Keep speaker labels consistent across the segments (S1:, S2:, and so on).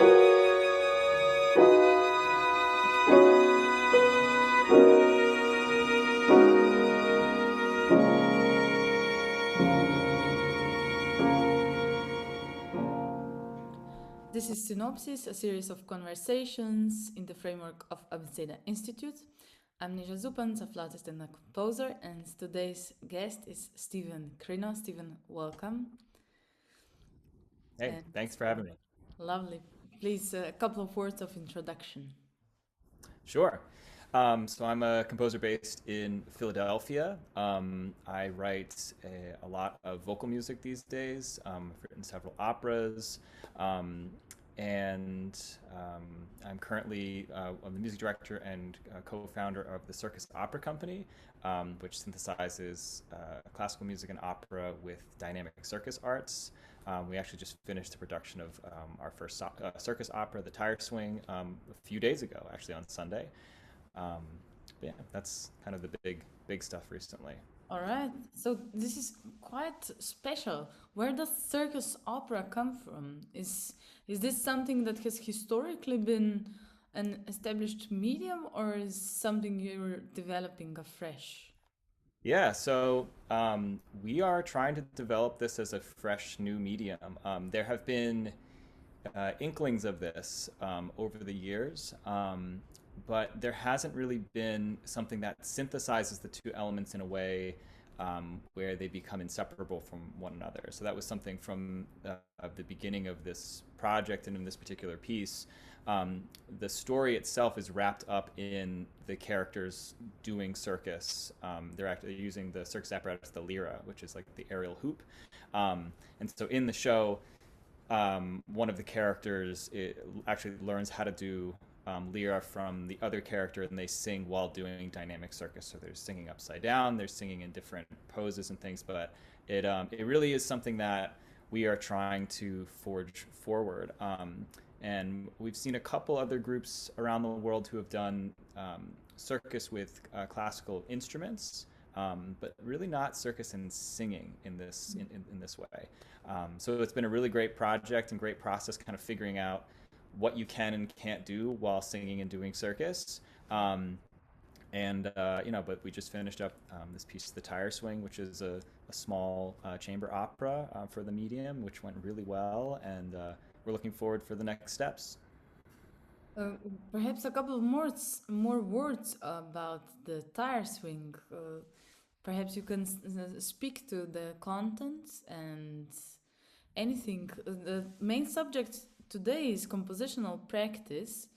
S1: This is Synopsis, a series of conversations in the framework of Abeceda Institute. I'm Neža Zupanc, a flautist and a composer, and today's guest is Steven Crino. Steven, welcome.
S2: Hey, thanks for having me.
S1: Lovely. Please, a couple of words of introduction.
S2: Sure. So I'm a composer based in Philadelphia. I write a lot of vocal music these days. I've written several operas. I'm currently I'm the music director and co-founder of the Circus Opera Company, which synthesizes classical music and opera with dynamic circus arts. We actually just finished the production of our first circus opera, The Tire Swing, a few days ago, actually on Sunday. Yeah, that's kind of the big stuff recently.
S1: All right. So this is quite special. Where does circus opera come from? Is this something that has historically been an established medium, or is something you're developing afresh?
S2: Yeah, so we are trying to develop this as a fresh new medium. There have been inklings of this over the years, but there hasn't really been something that synthesizes the two elements in a way where they become inseparable from one another. So that was something from the beginning of this project and in this particular piece. The story itself is wrapped up in the characters doing circus. They're actually using the circus apparatus, the lyra, which is like the aerial hoop. And so in the show, one of the characters actually learns how to do lyra from the other character, and they sing while doing dynamic circus. So they're singing upside down, they're singing in different poses and things, but it really is something that we are trying to forge forward. And we've seen a couple other groups around the world who have done circus with classical instruments, but really not circus and singing in this way. So it's been a really great project and great process, kind of figuring out what you can and can't do while singing and doing circus. But we just finished up this piece, The Tire Swing, which is a small chamber opera for the medium, which went really well, and we're looking forward for the next steps.
S1: Perhaps a couple of more words about the tire swing. Perhaps you can speak to the contents and anything. The main subject today is compositional practice,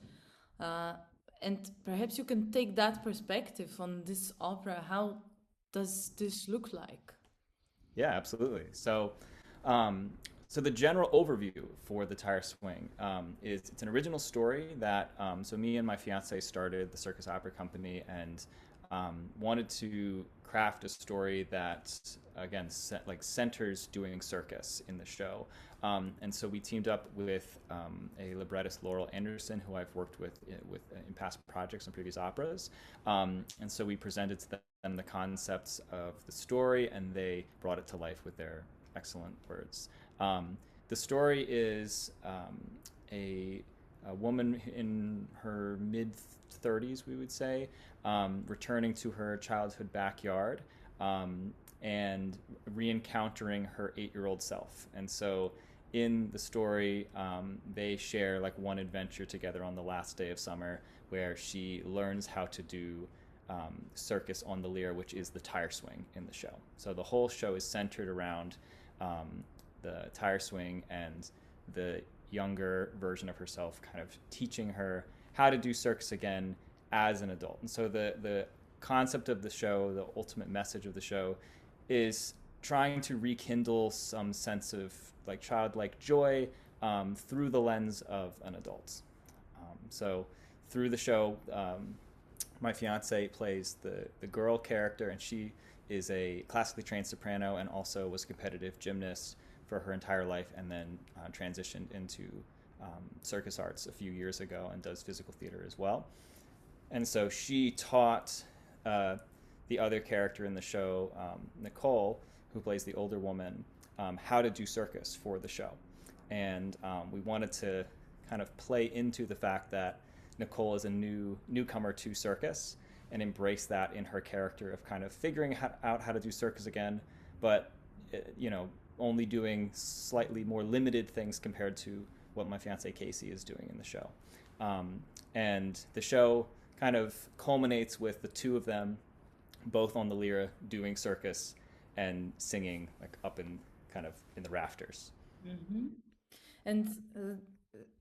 S1: and perhaps you can take that perspective on this opera. How does this look like?
S2: Yeah, absolutely. So the general overview for The Tire Swing is it's an original story that, so me and my fiance started the Circus Opera Company and wanted to craft a story that, again, centers doing circus in the show. And so we teamed up with a librettist, Laurel Anderson, who I've worked with in past projects and previous operas. And so we presented to them the concepts of the story, and they brought it to life with their excellent words. The story is a woman in her mid-30s, we would say, returning to her childhood backyard and re-encountering her 8-year-old self. And so in the story, they share like one adventure together on the last day of summer where she learns how to do circus on the lyra, which is the tire swing in the show. So the whole show is centered around the tire swing and the younger version of herself kind of teaching her how to do circus again as an adult. And so the concept of the show, the ultimate message of the show, is trying to rekindle some sense of like childlike joy through the lens of an adult. So through the show, my fiance plays the girl character, and she is a classically trained soprano and also was a competitive gymnast for her entire life, and then transitioned into circus arts a few years ago and does physical theater as well. And so she taught the other character in the show, Nicole, who plays the older woman, how to do circus for the show. And we wanted to kind of play into the fact that Nicole is a newcomer to circus and embrace that in her character of kind of figuring out how to do circus again, but only doing slightly more limited things compared to what my fiance Casey is doing in the show. And the show kind of culminates with the two of them both on the lyra doing circus and singing like up in kind of in the rafters.
S1: Mm-hmm. And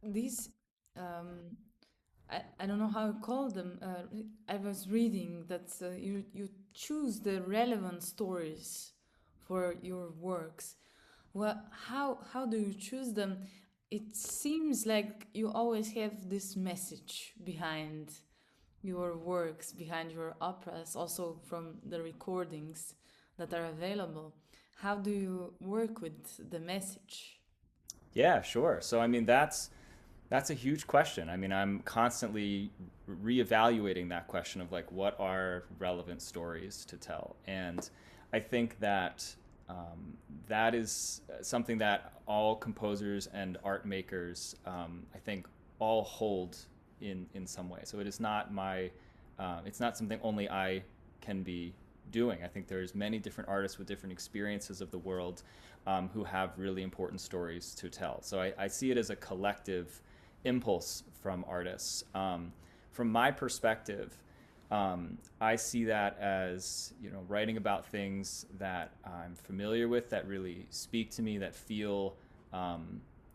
S1: these, I don't know how to call them. I was reading that you choose the relevant stories for your works. Well, how do you choose them? It seems like you always have this message behind your works, behind your operas, also from the recordings that are available. How do you work with the message?
S2: Yeah, sure. So I mean that's a huge question. I mean, I'm constantly reevaluating that question of like what are relevant stories to tell, and I think that that is something that all composers and art makers, I think, all hold in some way. So it is not it's not something only I can be doing. I think there's many different artists with different experiences of the world who have really important stories to tell. So I see it as a collective impulse from artists. From my perspective, I see that as writing about things that I'm familiar with, that really speak to me, that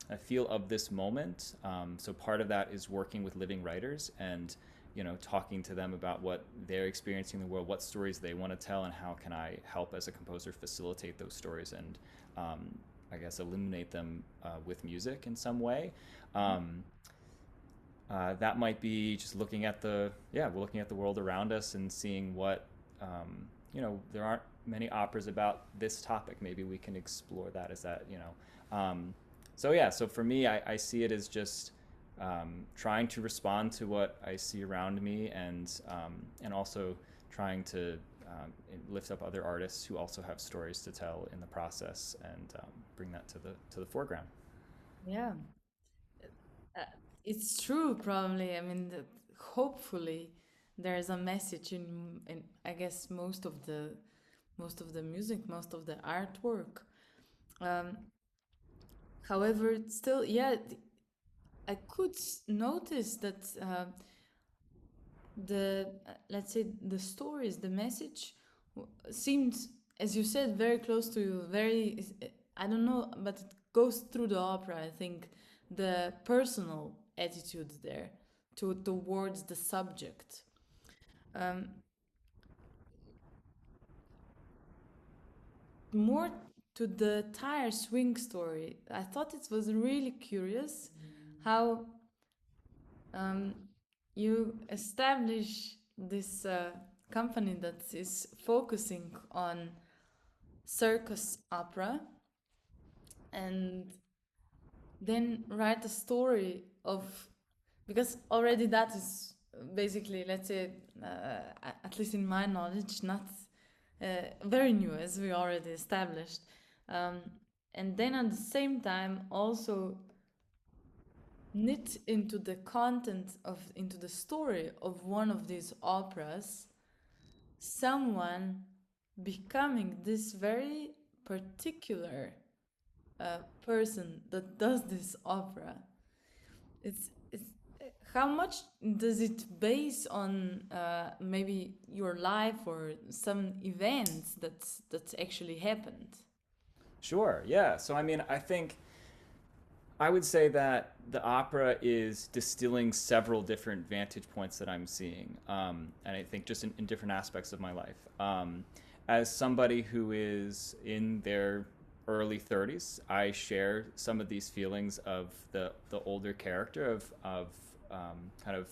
S2: I feel of this moment. So part of that is working with living writers and talking to them about what they're experiencing in the world, what stories they want to tell, and how can I help as a composer facilitate those stories and I guess illuminate them with music in some way. That might be just looking at the world around us and seeing what there aren't many operas about this topic. Maybe we can explore that as that. So for me, I see it as just trying to respond to what I see around me, and also trying to lift up other artists who also have stories to tell in the process, and bring that to the foreground.
S1: Yeah, uh, it's true. Probably, I mean, hopefully, there is a message in I guess most of the music, most of the artwork. Um, However, still, yeah, I could notice that the let's say the stories, the message seemed, as you said, very close to you. Very, I don't know, but it goes through the opera. I think the personal attitude there towards the subject. Um, More to the tire swing story, I thought it was really curious how um, you establish this company that is focusing on circus opera and then write a story of, because already that is basically, let's say, at least in my knowledge, not very new, as we already established. Um, and then at the same time also knit into the content of, into the story of one of these operas, someone becoming this very particular person that does this opera. It's how much does it base on maybe your life or some events that's actually happened?
S2: Sure. Yeah. So I mean, I think I would say that the opera is distilling several different vantage points that I'm seeing, and I think just in different aspects of my life. As somebody who is in their early 30s, I share some of these feelings of the older character of kind of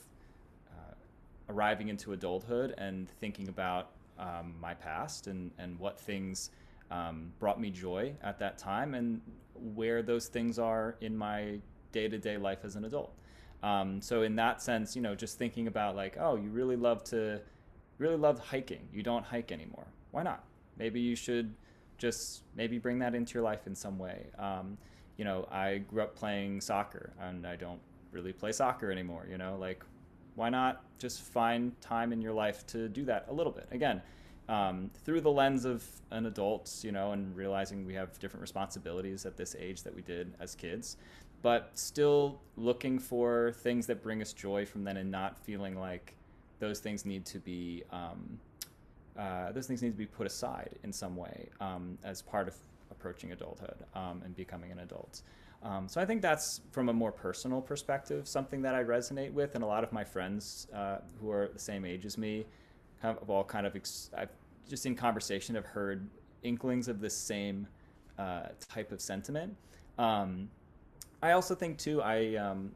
S2: arriving into adulthood and thinking about my past and what things brought me joy at that time, and where those things are in my day-to-day life as an adult. So in that sense, just thinking about like, oh, you really loved hiking. You don't hike anymore. Why not? Maybe you should just maybe bring that into your life in some way. I grew up playing soccer, and I don't really play soccer anymore, you know, like why not just find time in your life to do that a little bit? Again, through the lens of an adult, you know, and realizing we have different responsibilities at this age that we did as kids, but still looking for things that bring us joy from then and not feeling like those things need to be put aside in some way as part of approaching adulthood and becoming an adult. So I think that's from a more personal perspective, something that I resonate with, and a lot of my friends who are the same age as me have all kind of, I've just in conversation have heard inklings of this same type of sentiment. I also think too,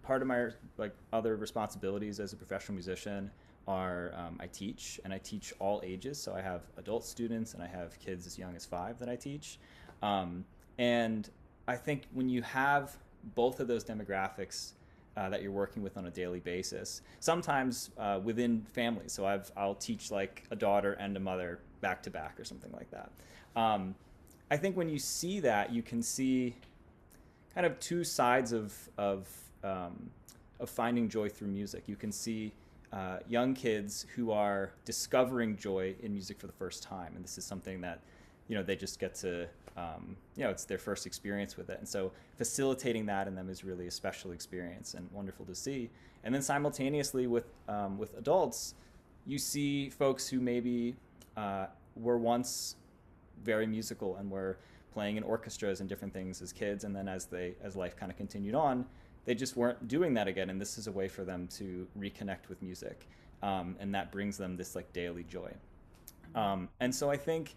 S2: part of my like other responsibilities as a professional musician are I teach, and I teach all ages. So I have adult students and I have kids as young as 5 that I teach. And I think when you have both of those demographics that you're working with on a daily basis, sometimes within families. So I'll teach like a daughter and a mother back to back or something like that. I think when you see that, you can see kind of two sides of finding joy through music. You can see young kids who are discovering joy in music for the first time, and this is something that they just get to it's their first experience with it, and so facilitating that in them is really a special experience and wonderful to see. And then simultaneously with adults, you see folks who maybe were once very musical and were playing in orchestras and different things as kids, and then as life kind of continued on, they just weren't doing that again, and this is a way for them to reconnect with music, and that brings them this like daily joy. And so I think,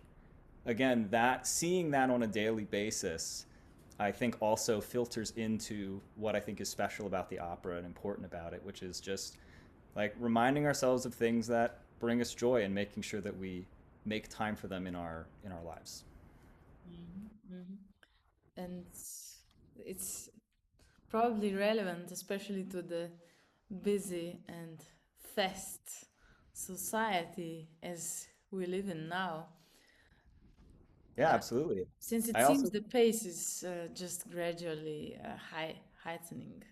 S2: again, that seeing that on a daily basis, I think also filters into what I think is special about the opera and important about it, which is just like reminding ourselves of things that bring us joy and making sure that we make time for them in our lives.
S1: Mm-hmm. Mm-hmm. And it's probably relevant, especially to the busy and fast society as we live in now.
S2: Yeah,
S1: Uh,
S2: absolutely.
S1: since it
S2: I
S1: seems
S2: also
S1: the pace is just gradually heightening.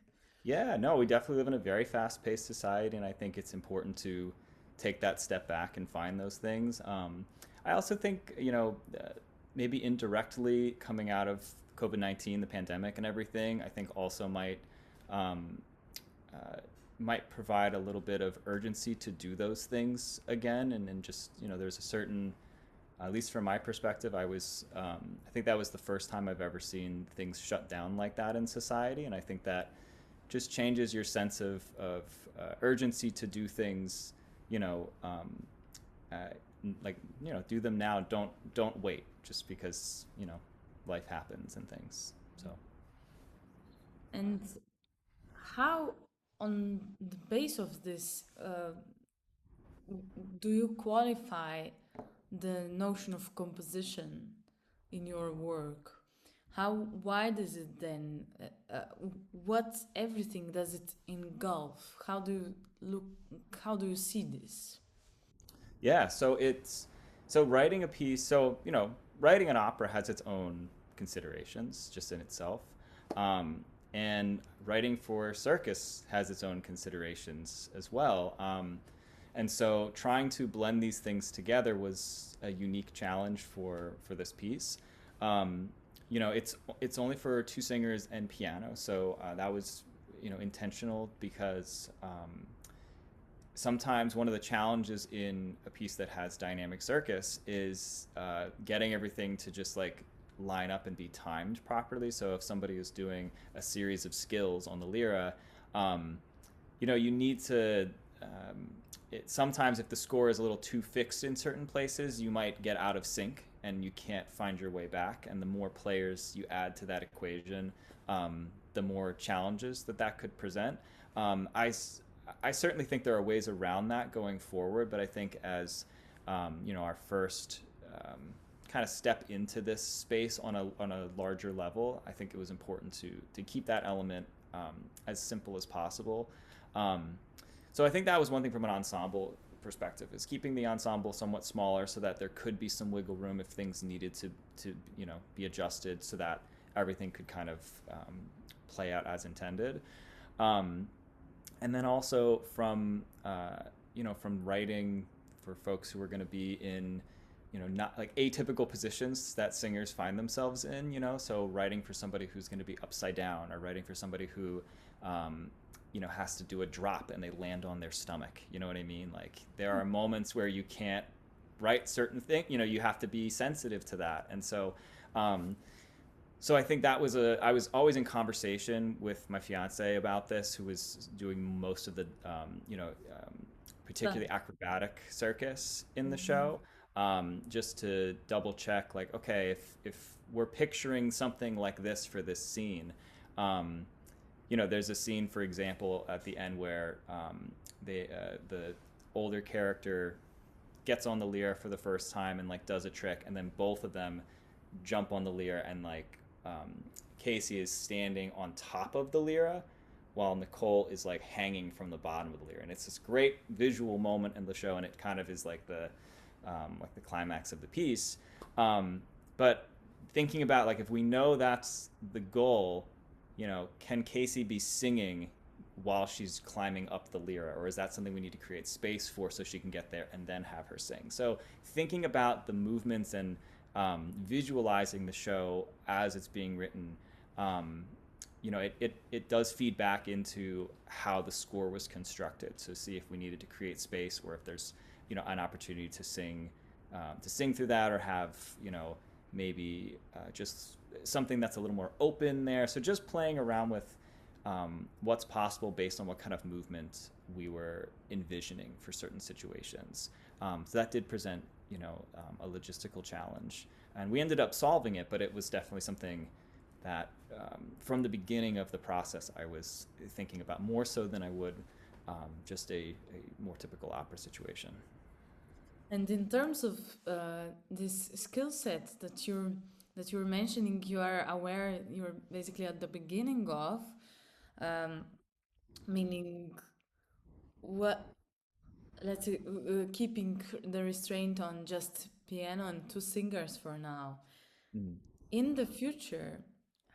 S2: Yeah, no, we definitely live in a very fast-paced society, and I think it's important to take that step back and find those things. I also think, maybe indirectly coming out of COVID-19, the pandemic and everything, I think also um, might provide a little bit of urgency to do those things again, and just, there's a certain, at least from my perspective, I think that was the first time I've ever seen things shut down like that in society, and I think that just changes your sense of urgency to do things, you know, uh, do them now. Don't wait just because life happens and things. So
S1: And how, on the base of this, do you qualify the notion of composition in your work? How wide is it then? What everything does it engulf? How do you look? How do you see this?
S2: yeah, so writing a piece. So writing an opera has its own considerations just in itself. And writing for circus has its own considerations as well. And so trying to blend these things together was a unique challenge for this piece. Um, it's only for 2 singers and piano, so that was intentional because sometimes one of the challenges in a piece that has dynamic circus is getting everything to just like line up and be timed properly. So if somebody is doing a series of skills on the lyra, you need to. Sometimes if the score is a little too fixed in certain places, you might get out of sync and you can't find your way back. And the more players you add to that equation, the more challenges that could present. I certainly think there are ways around that going forward, but I think as our first kind of step into this space on a larger level, I think it was important to keep that element as simple as possible. So I think that was one thing from an ensemble perspective, is keeping the ensemble somewhat smaller so that there could be some wiggle room if things needed to be adjusted so that everything could kind of play out as intended. And then also from from writing for folks who are going to be in not like atypical positions that singers find themselves in, so writing for somebody who's going to be upside down, or writing for somebody who has to do a drop and they land on their stomach. You know what I mean? Like there are moments where you can't write certain things. You have to be sensitive to that. And so I think I was always in conversation with my fiance about this, who was doing most of the particularly acrobatic circus in the show, just to double check, like, okay, if we're picturing something like this for this scene, there's a scene, for example, at the end where the older character gets on the lyre for the first time and like does a trick, and then both of them jump on the lyre, and like Casey is standing on top of the lyre while Nicole is like hanging from the bottom of the lyre, and it's this great visual moment in the show, and it kind of is like the climax of the piece. But thinking about, like, if we know that's the goal, can Casey be singing while she's climbing up the lyre, or is that something we need to create space for so she can get there and then have her sing? So thinking about the movements and visualizing the show as it's being written, it does feed back into how the score was constructed. So see if we needed to create space, or if there's an opportunity to sing through that, or have maybe just something that's a little more open there. So just playing around with what's possible based on what kind of movement we were envisioning for certain situations. So that did present a logistical challenge, and we ended up solving it, but it was definitely something that from the beginning of the process I was thinking about more so than I would just a more typical opera situation.
S1: And in terms of this skill set that you're mentioning, you are aware you're basically at the beginning of, meaning what, let's say, keeping the restraint on just piano and two singers for now.
S2: Mm.
S1: In the future,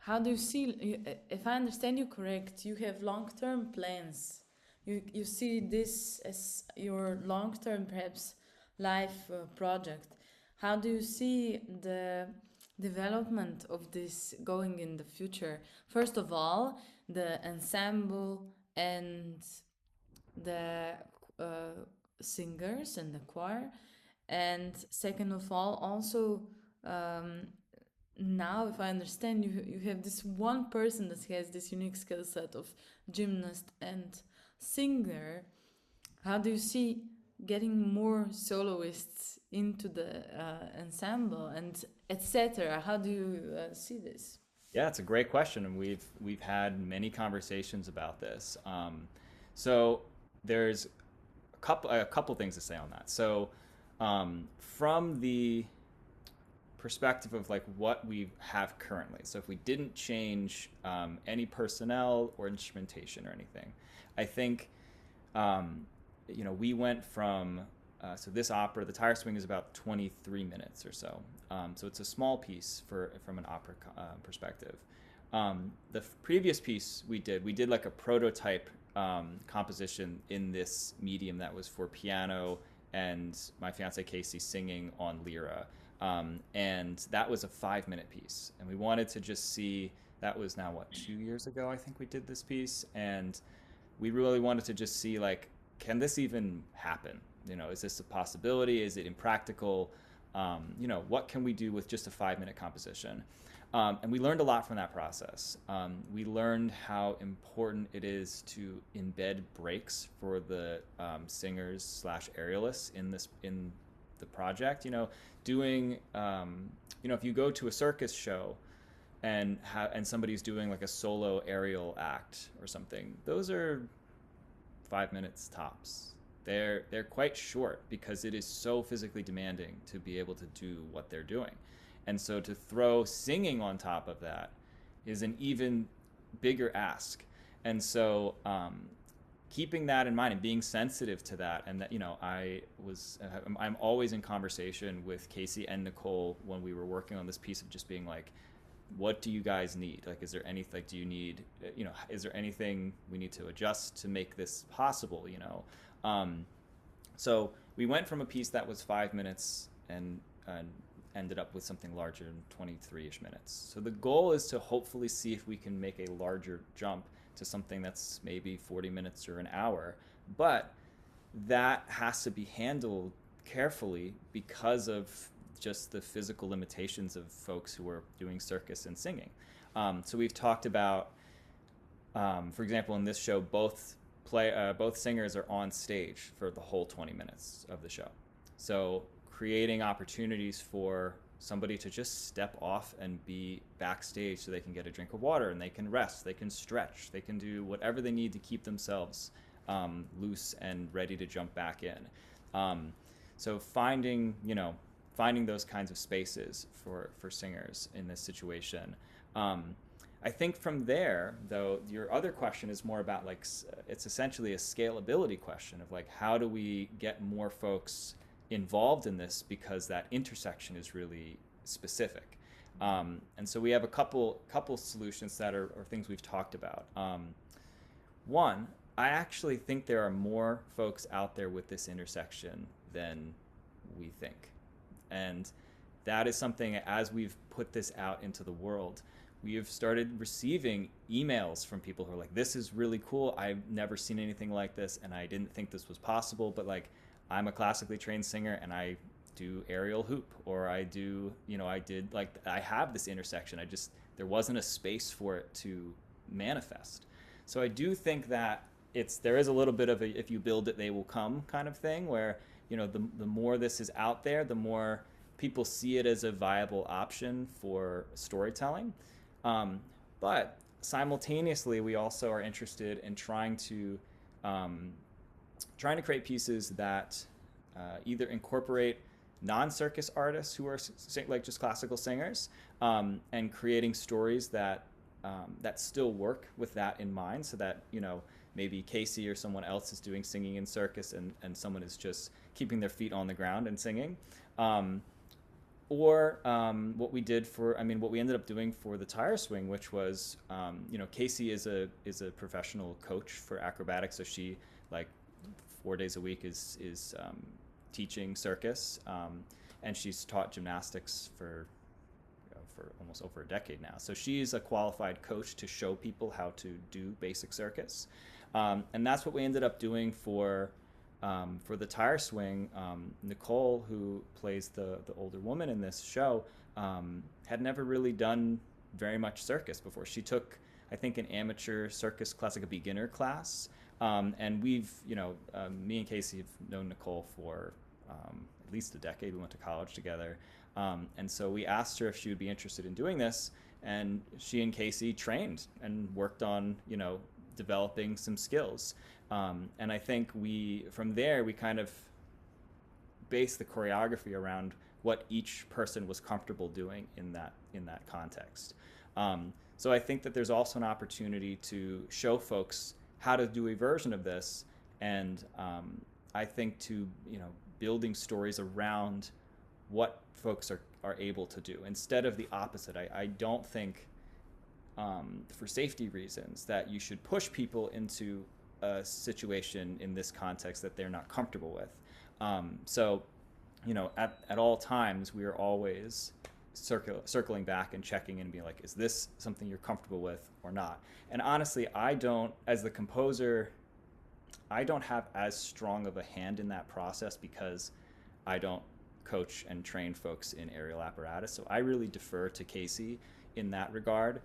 S1: how do you see, if I understand you correct, you have long-term plans. You see this as your long-term, perhaps, life project. How do you see the development of this going in the future? First of all, the ensemble and the singers and the choir, and second of all, also, um, now if I understand, you have this one person that has this unique skill set of gymnast and singer. How do you see getting more soloists into the ensemble and etc.? How do you see this?
S2: Yeah, it's a great question, and we've had many conversations about this. So there's a couple things to say on that. So from the perspective of like what we have currently, so if we didn't change any personnel or instrumentation or anything, I think we went from so this opera, the Tire Swing, is about 23 minutes or so. So it's a small piece from an opera perspective. The previous piece we did like a prototype composition in this medium that was for piano and my fiance Casey singing on lyra. And that was a 5-minute piece. And we wanted to just see, that was now, 2 years ago, I think we did this piece. And we really wanted to just see, like, can this even happen? Is this a possibility? Is it impractical? What can we do with just a 5-minute composition? And we learned a lot from that process. We learned how important it is to embed breaks for the singers / aerialists in the project. Doing if you go to a circus show and somebody's doing like a solo aerial act or something, those are 5 minutes tops. They're quite short because it is so physically demanding to be able to do what they're doing. And so to throw singing on top of that is an even bigger ask. And so keeping that in mind and being sensitive to that, and that I'm always in conversation with Casey and Nicole when we were working on this piece, of just being like, what do you guys need? Like, is there anything, like, do you need, is there anything we need to adjust to make this possible, So we went from a piece that was 5 minutes and ended up with something larger than 23-ish minutes. So the goal is to hopefully see if we can make a larger jump to something that's maybe 40 minutes or an hour. But that has to be handled carefully because of just the physical limitations of folks who are doing circus and singing. So we've talked about, for example, in this show, both singers are on stage for the whole 20 minutes of the show. So creating opportunities for somebody to just step off and be backstage so they can get a drink of water and they can rest, they can stretch, they can do whatever they need to keep themselves loose and ready to jump back in. So finding those kinds of spaces for singers in this situation. I think from there, though, your other question is more about like, it's essentially a scalability question of like, how do we get more folks involved in this, because that intersection is really specific. And so we have a couple solutions that are things we've talked about. One, I actually think there are more folks out there with this intersection than we think. And that is something, as we've put this out into the world, we have started receiving emails from people who are like, this is really cool. I've never seen anything like this, and I didn't think this was possible, but like, I'm a classically trained singer and I do aerial hoop, or I have this intersection. There wasn't a space for it to manifest. So I do think that there is a little bit of a, if you build it, they will come kind of thing, where, the more this is out there, the more people see it as a viable option for storytelling. But simultaneously, we also are interested in trying to create pieces that either incorporate non-circus artists who are like just classical singers, and creating stories that still work with that in mind, so that maybe Casey or someone else is doing singing in circus and someone is just keeping their feet on the ground and singing. Or what we ended up doing for the tire swing, which was, Casey is a professional coach for acrobatics, so she, like, 4 days a week is teaching circus, and she's taught gymnastics for almost over a decade now. So she's a qualified coach to show people how to do basic circus, and that's what we ended up doing for the tire swing. Nicole, who plays the older woman in this show, had never really done very much circus before. She took, I think, an amateur circus class, like a beginner class. And we've, me and Casey have known Nicole for at least a decade. We went to college together. And so we asked her if she would be interested in doing this. And she and Casey trained and worked on, developing some skills. And I think from there, we kind of based the choreography around what each person was comfortable doing in that context. So I think that there's also an opportunity to show folks how to do a version of this, and I think to building stories around what folks are able to do, instead of the opposite. I don't think, for safety reasons, that you should push people into a situation in this context that they're not comfortable with. So at all times, we are always circling back and checking in and being like, is this something you're comfortable with or not? And honestly, as the composer, I don't have as strong of a hand in that process, because I don't coach and train folks in aerial apparatus. So I really defer to Casey in that regard,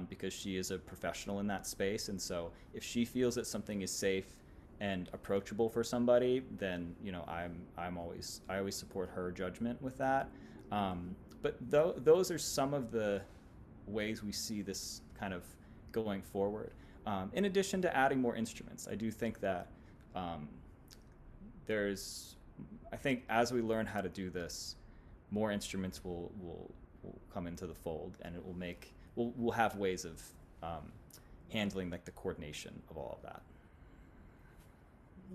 S2: because she is a professional in that space. And so if she feels that something is safe and approachable for somebody, then I always support her judgment with that. But those are some of the ways we see this kind of going forward. In addition to adding more instruments, I do think that I think as we learn how to do this, more instruments will come into the fold, and we'll have ways of handling like the coordination of all of that.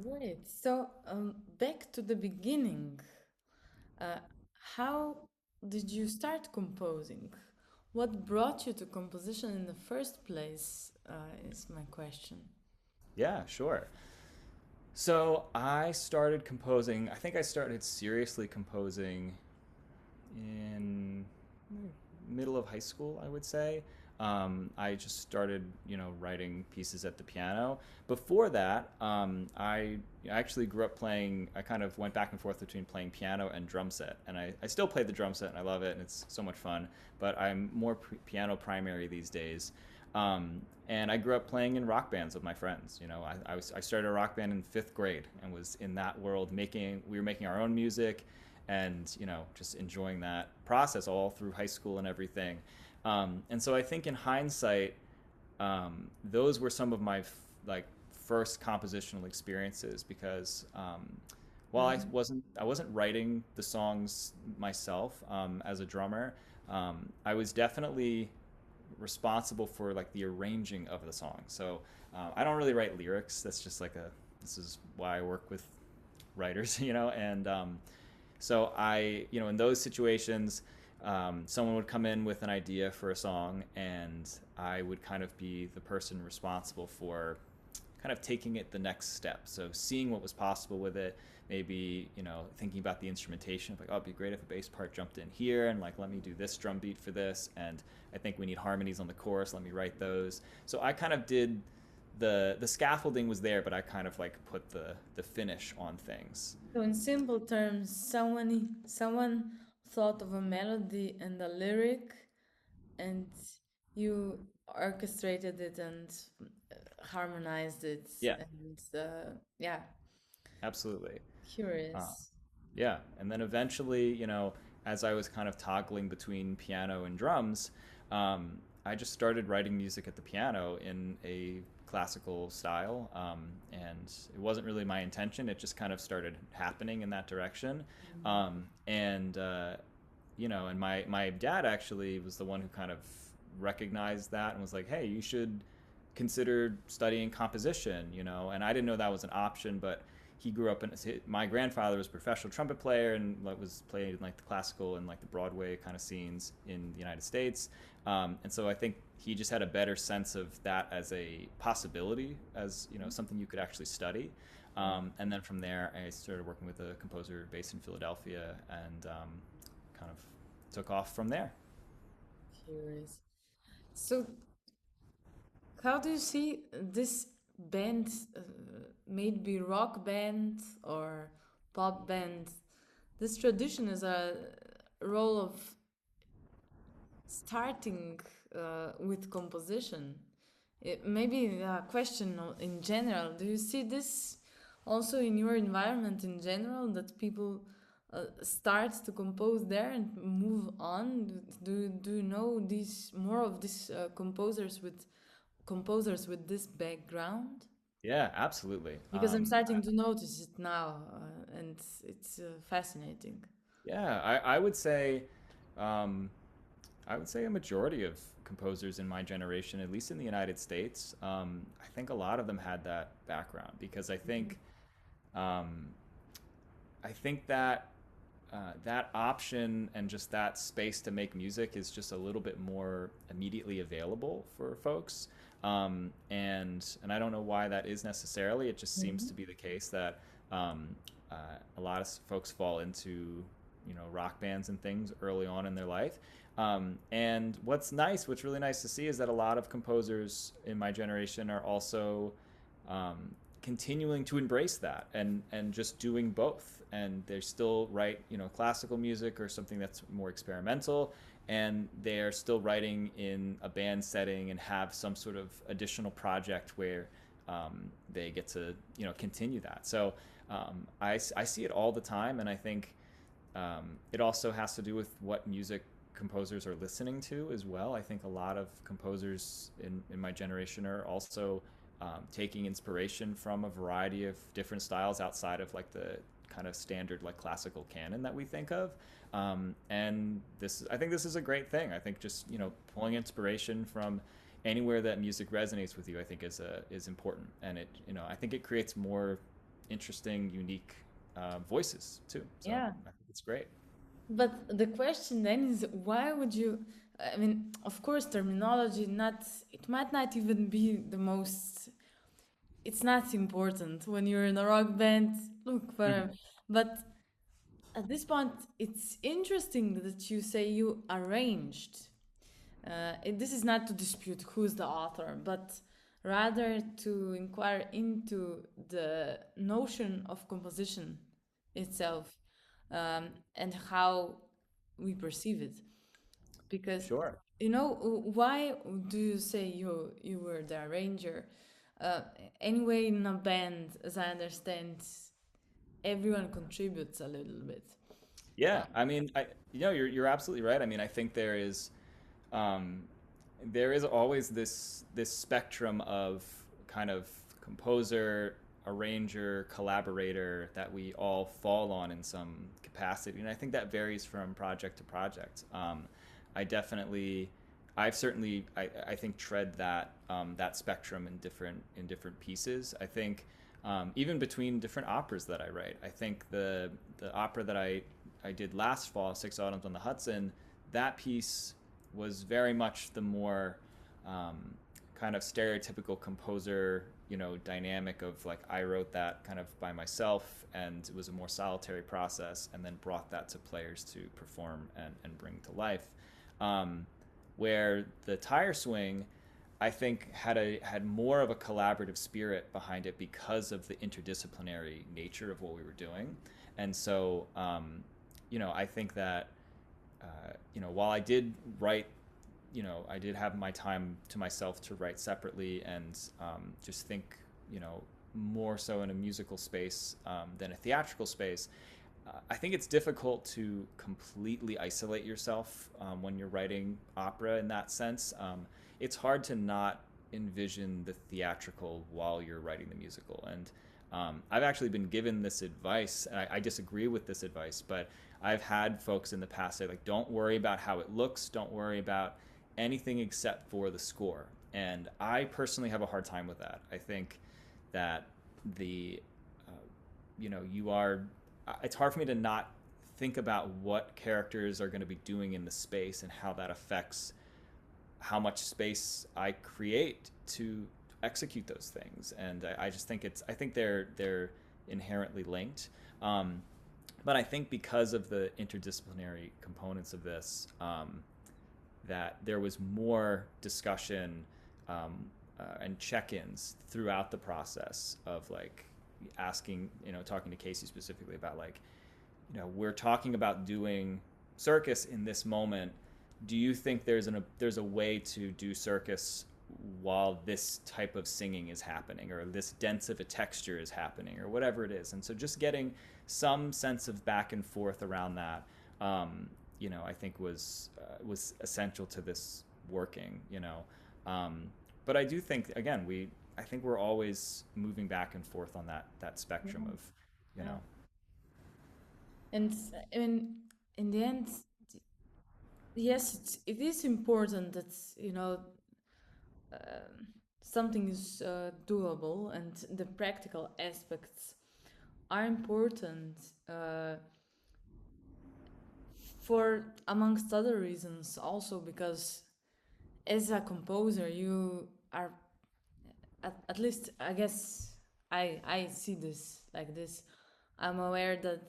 S1: Great. So back to the beginning. How did you start composing? What brought you to composition in the first place, is my question.
S2: Yeah, sure. So I started composing. I think I started seriously composing in middle of high school, I would say. I just started, writing pieces at the piano. Before that, I actually grew up playing. I kind of went back and forth between playing piano and drum set, and I still play the drum set, and I love it, and it's so much fun. But I'm more piano primary these days. And I grew up playing in rock bands with my friends. I started a rock band in fifth grade and was in that world we were making our own music and, just enjoying that process all through high school and everything. And so I think in hindsight, those were some of my like first compositional experiences because while
S1: Mm-hmm.
S2: I wasn't writing the songs myself as a drummer, I was definitely responsible for like the arranging of the song. So I don't really write lyrics. That's just like this is why I work with writers, and so in those situations, someone would come in with an idea for a song, and I would kind of be the person responsible for kind of taking it the next step. So seeing what was possible with it, maybe, thinking about the instrumentation, like, oh, it'd be great if a bass part jumped in here and like, let me do this drum beat for this. And I think we need harmonies on the chorus. Let me write those. So I kind of did the scaffolding was there, but I kind of like put the finish on things.
S1: So, in simple terms, someone thought of a melody and a lyric, and you orchestrated it and harmonized it,
S2: Yeah,
S1: and yeah,
S2: absolutely. Uh,
S1: curious.
S2: Yeah, and then eventually, as I was kind of toggling between piano and drums, I just started writing music at the piano in a classical style, and it wasn't really my intention. It just kind of started happening in that direction, and and my dad actually was the one who kind of recognized that and was like, "Hey, you should consider studying composition," and I didn't know that was an option, but he grew up in my grandfather was a professional trumpet player and like was playing in like the classical and like the Broadway kind of scenes in the United States, and so I think he just had a better sense of that as a possibility, as something you could actually study. And then from there I started working with a composer based in Philadelphia, and kind of took off from there.
S1: Curious. So, how do you see this band, maybe rock band or pop band? This tradition is a role of starting with composition. Maybe a question in general. Do you see this also in your environment in general, that people start to compose there and move on? Do you know these more of these composers with this background?
S2: Yeah, absolutely.
S1: Because I'm starting to notice it now, and it's fascinating.
S2: Yeah, um, I would say a majority of composers in my generation, at least in the United States, I think a lot of them had that background because um, I think that that option and just that space to make music is just a little bit more immediately available for folks. And I don't know why that is necessarily. It just seems to
S1: Mhm.
S2: be the case that um, uh, a lot of folks fall into rock bands and things early on in their life. And what's really nice to see is that a lot of composers in my generation are also um, continuing to embrace that and just doing both. And they still write, classical music or something that's more experimental, and they're still writing in a band setting and have some sort of additional project where they get to, continue that. So I see it all the time, and I think it also has to do with what music composers are listening to as well. I think a lot of composers in my generation are also taking inspiration from a variety of different styles outside of like the kind of standard like classical canon that we think of. And I think this is a great thing. I think just pulling inspiration from anywhere that music resonates with you, I think is important, and I think it creates more interesting, unique voices too. So
S1: Yeah.
S2: I think it's great.
S1: But the question then is, why would you? I mean, of course, terminology not it might not even be the most. It's not important when you're in a rock band. Look,
S2: Mhm.
S1: but at this point, it's interesting that you say you arranged. This is not to dispute who's the author, but rather to inquire into the notion of composition itself, and how we perceive it. Because,
S2: Sure.
S1: why do you say you were the arranger? Uh, anyway, in a band, as I understand, everyone contributes a little bit.
S2: Yeah, I mean, you're absolutely right. I mean, I think um, there is always this spectrum of kind of composer, arranger, collaborator that we all fall on in some capacity, and I think that varies from project to project. I definitely, I've certainly, I think tread that spectrum in different pieces. I think even between different operas that I write. I think the opera that I did last fall, Six Autumns on the Hudson, that piece was very much the more kind of stereotypical composer, dynamic of like I wrote that kind of by myself, and it was a more solitary process, and then brought that to players to perform and bring to life. Um, where the tire swing, I think had more of a collaborative spirit behind it because of the interdisciplinary nature of what we were doing, and so I think that while I did write, I did have my time to myself to write separately and just think, more so in a musical space than a theatrical space. I think it's difficult to completely isolate yourself when you're writing opera in that sense. It's hard to not envision the theatrical while you're writing the musical. And I've actually been given this advice, and I disagree with this advice, but I've had folks in the past say, like, don't worry about how it looks, don't worry about anything except for the score. And I personally have a hard time with that. I think that the, you are, it's hard for me to not think about what characters are going to be doing in the space and how that affects how much space I create to execute those things. And I just think I think they're inherently linked. But I think because of the interdisciplinary components of this, that there was more discussion and check-ins throughout the process of like asking, talking to Casey specifically about like, we're talking about doing circus in this moment. Do you think there's a way to do circus while this type of singing is happening, or this dense of a texture is happening, or whatever it is? And so just getting some sense of back and forth around that, I think was essential to this working. But I do think, again, I think we're always moving back and forth on that spectrum
S1: Yeah.
S2: of, you
S1: Yeah.
S2: know.
S1: And I mean, in the end, yes, it is important that um something is doable, and the practical aspects are important for amongst other reasons, also because as a composer, you are at least I guess I see this like this. I'm aware that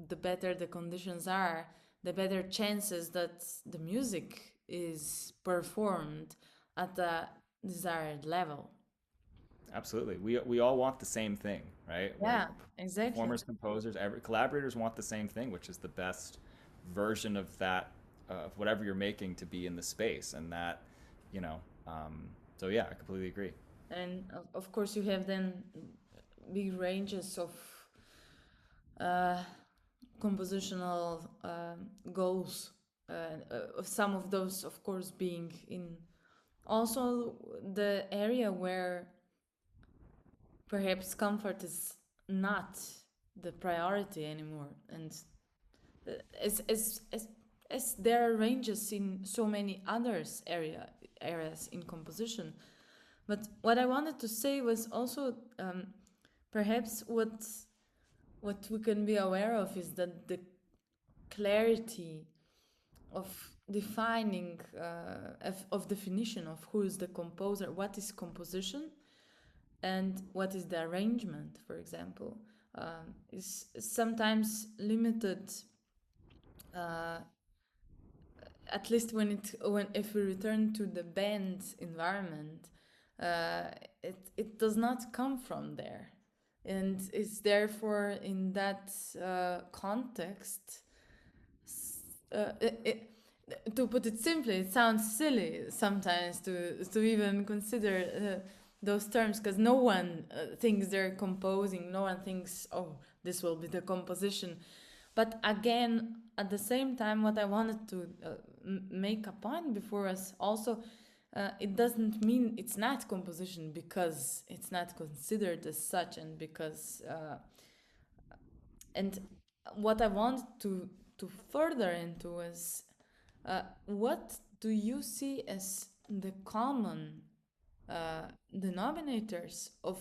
S1: the better the conditions are, the better chances that the music is performed at the desired level.
S2: Absolutely. We all want the same thing, right? Like
S1: Yeah, exactly.
S2: performers, composers, every collaborators want the same thing, which is the best version of that of whatever you're making to be in the space, and that, you know. So yeah, I completely agree.
S1: And of course, you have then big ranges of uh, compositional goals. Some of those, of course, being in also the area where perhaps comfort is not the priority anymore, and uh, as there are ranges in so many others areas in composition. But what I wanted to say was also perhaps what we can be aware of is that the clarity of defining of definition of who is the composer, what is composition, and what is the arrangement, for example, is sometimes limited. Uh, at least when if we return to the band environment, uh, it does not come from there, and it's therefore in that context. To put it simply, it sounds silly sometimes to even consider those terms, because no one thinks they're composing. No one thinks, oh, this will be the composition. But again, at the same time, what I wanted to make a point before us also, it doesn't mean it's not composition because it's not considered as such, and because and what I wanted to further into is what do you see as the common denominators of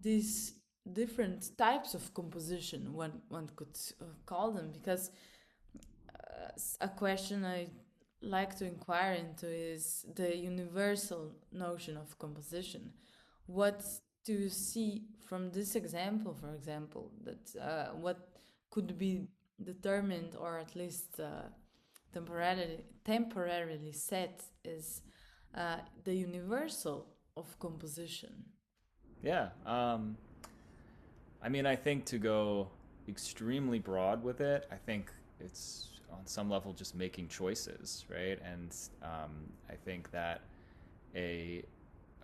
S1: these different types of composition, one could call them? Because a question I like to inquire into is the universal notion of composition. What do you see from this example, for example, that what could be determined, or at least temporarily set, is the universal of composition?
S2: Yeah. I mean, I think to go extremely broad with it, I think it's on some level just making choices, right? And I think that a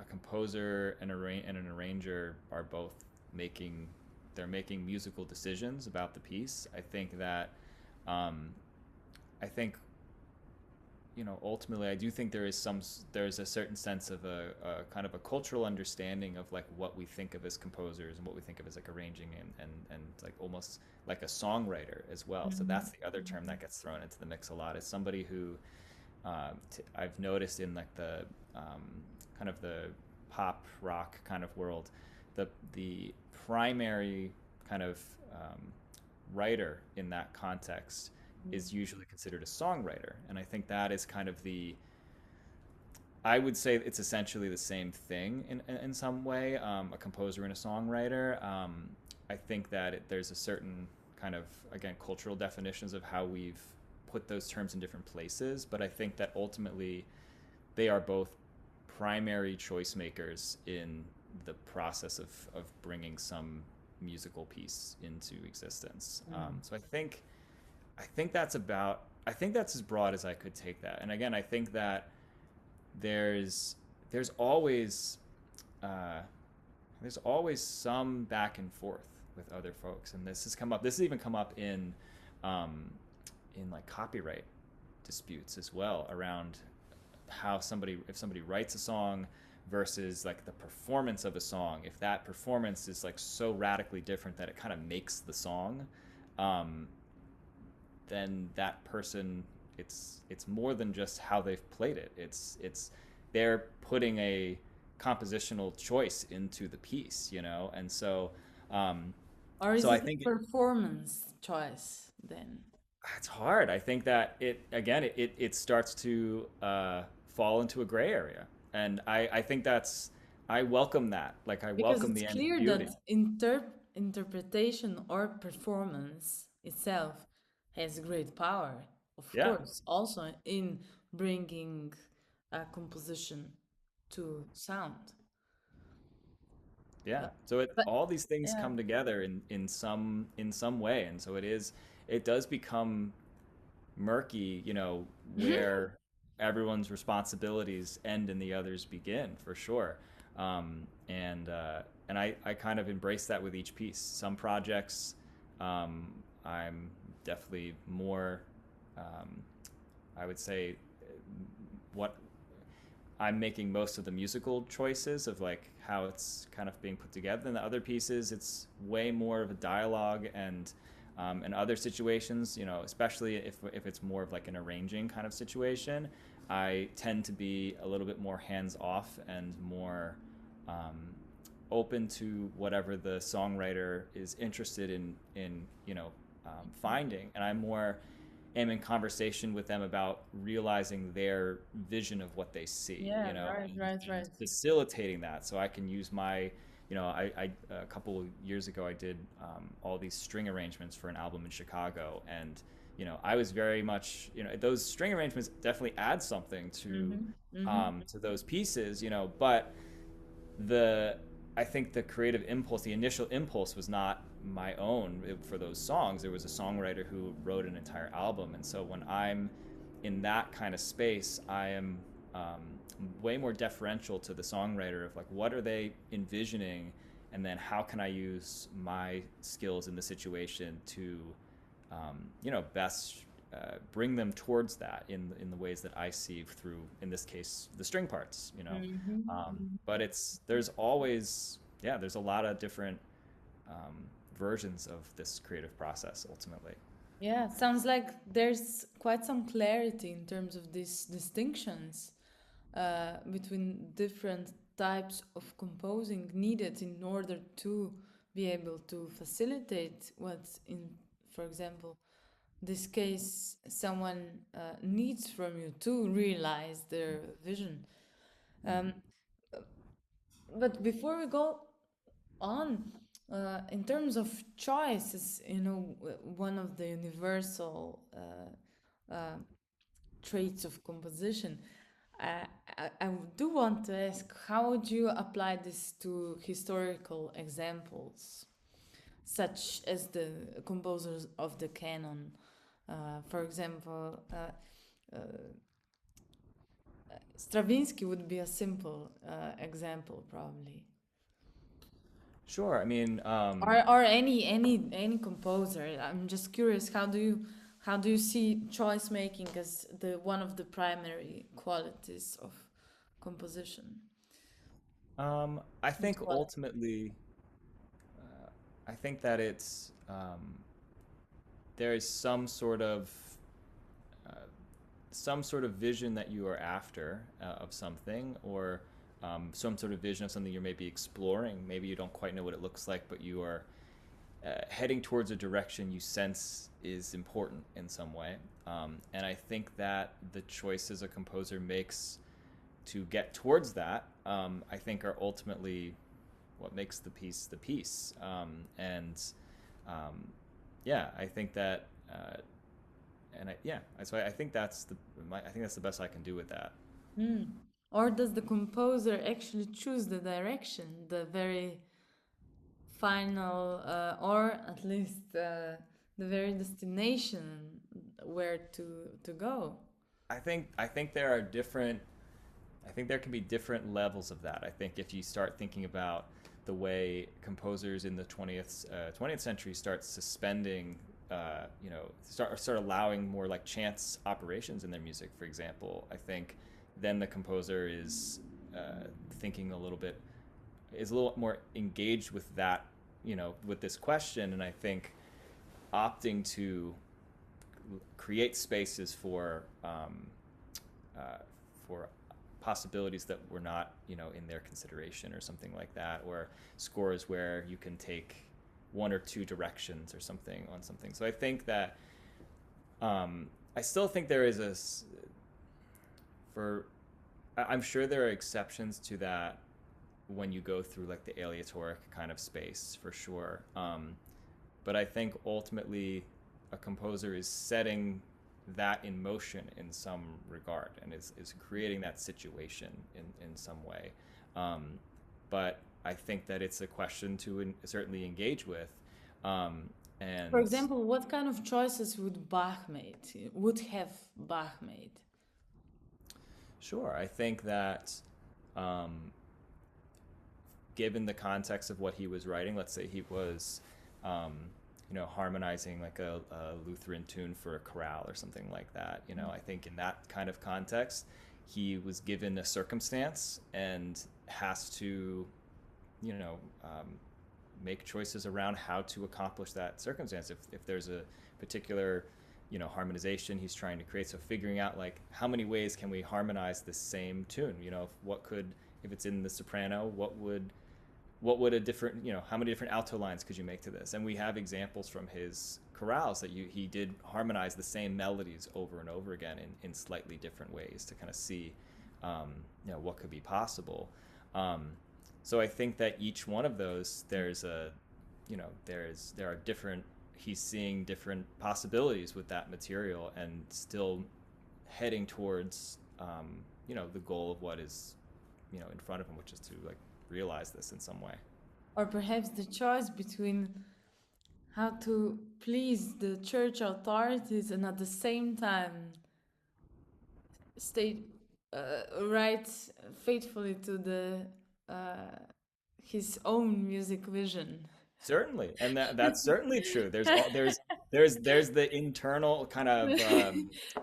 S2: composer and an arranger are both making making musical decisions about the piece. I think that I think ultimately I do think there's a certain sense of a kind of a cultural understanding of like what we think of as composers and what we think of as like arranging and like almost like a songwriter as well. So that's the other term that gets thrown into the mix a lot, is somebody who I've noticed in like the kind of the pop rock kind of world, the primary kind of writer in that context is usually considered a songwriter. And I think that is kind of I would say it's essentially the same thing in some way, a composer and a songwriter. I think that there's a certain kind of, again, cultural definitions of how we've put those terms in different places, but I think that ultimately they are both primary choice makers in the process of bringing some musical piece into existence. So I think that's as broad as I could take that. And again, I think that there's always some back and forth with other folks, and this has even come up in like copyright disputes as well, around how if somebody writes a song versus like the performance of a song, if that performance is like so radically different that it kind of makes the song, then that person, it's more than just how they've played it. It's they're putting a compositional choice into the piece, and so
S1: Or is
S2: so I
S1: it
S2: think
S1: a performance choice then?
S2: it's hard. I think that it starts to fall into a gray area, and I think I welcome that. Like I
S1: Because
S2: welcome
S1: it's
S2: the
S1: clear
S2: ambiguity.
S1: that interpretation or performance itself has great power, of
S2: Yeah,
S1: course, also in bringing a composition to sound.
S2: yeah.
S1: But,
S2: So
S1: but
S2: all these things
S1: yeah.
S2: come together in some way, and so it does become murky, where everyone's responsibilities end and the others begin, for sure. And I kind of embrace that with each piece. Some projects, I'm definitely more, I would say, what I'm making most of the musical choices of like how it's kind of being put together. And the other pieces, it's way more of a dialogue, and in other situations, especially if it's more of like an arranging kind of situation, I tend to be a little bit more hands off and more open to whatever the songwriter is interested in finding, and I'm more am in conversation with them about realizing their vision of what they see,
S1: Yeah,
S2: you know,
S1: right, right,
S2: and
S1: right.
S2: facilitating that so I can use my, you know, I a couple of years ago I did all these string arrangements for an album in Chicago, and you know, I was very much, you know, those string arrangements definitely add something
S1: Mm-hmm. Mm-hmm.
S2: to those pieces, you know, but the I think the creative impulse, the initial impulse, was not my own for those songs. There was a songwriter who wrote an entire album, and so when I'm in that kind of space, I am way more deferential to the songwriter of like, what are they envisioning, and then how can I use my skills in the situation to, you know, best bring them towards that in the ways that I see through, in this case, the string parts, you know.
S1: Mm-hmm.
S2: But there's always, yeah, there's a lot of different um, versions of this creative process ultimately.
S1: Yeah, sounds like there's quite some clarity in terms of these distinctions between different types of composing needed in order to be able to facilitate what, in, for example, this case, someone needs from you to realize their vision. Um, but before we go on, in terms of choices, you know, one of the universal traits of composition. I, I do want to ask, how would you apply this to historical examples, such as the composers of the canon? For example, Stravinsky would be a simple example, probably.
S2: Sure. I mean,
S1: Or any composer. I'm just curious, how do you see choice making as the one of the primary qualities of composition?
S2: I
S1: Which
S2: think
S1: quality?
S2: ultimately, I think that there is uh, some sort of vision that you are after of something, or some sort of vision of something you're maybe exploring. Maybe you don't quite know what it looks like, but you are heading towards a direction you sense is important in some way. And I think that the choices a composer makes to get towards that, I think, are ultimately what makes the piece the piece. And um, yeah, I think that, yeah, so I think I think that's the best I can do with that.
S1: Hmm. Or does the composer actually choose the direction, the very final, or at least the very destination where to go?
S2: I think there are different I think there can be different levels of that. I think if you start thinking about the way composers in the 20th century start suspending, you know, start allowing more like chance operations in their music, for example, I think then the composer is thinking a little bit, is a little more engaged with that, you know, with this question, and I think opting to create spaces uh, for possibilities that were not, you know, in their consideration or something like that, or scores where you can take one or two directions or something on something. So I think that I still think there is for I'm sure there are exceptions to that when you go through like the aleatoric kind of space for sure. But I think ultimately a composer is setting that in motion in some regard and is creating that situation in some way. Um, but I think that it's a question to certainly engage with.
S1: For
S2: And
S1: example, what kind of choices would Bach made? Would have Bach made?
S2: sure, I think that um, given the context of what he was writing, let's say he was, um, you know, harmonizing like a Lutheran tune for a chorale or something like that. You know, I think in that kind of context, he was given a circumstance and has to, you know, make choices around how to accomplish that circumstance. If there's a particular, you know, harmonization he's trying to create, so figuring out like how many ways can we harmonize the same tune. You know, what could, if it's in the soprano, what would what would a different, how many different alto lines could you make to this? And we have examples from his chorales that he did harmonize the same melodies over and over again in slightly different ways to kind of see, what could be possible. So I think that each one of those, there are different, he's seeing different possibilities with that material and still heading towards, the goal of what is, in front of him, which is to like realize this in some way.
S1: Or perhaps the choice between how to please the church authorities and at the same time stay right faithfully to the his own music vision.
S2: Certainly, and that's certainly true. There's the internal kind of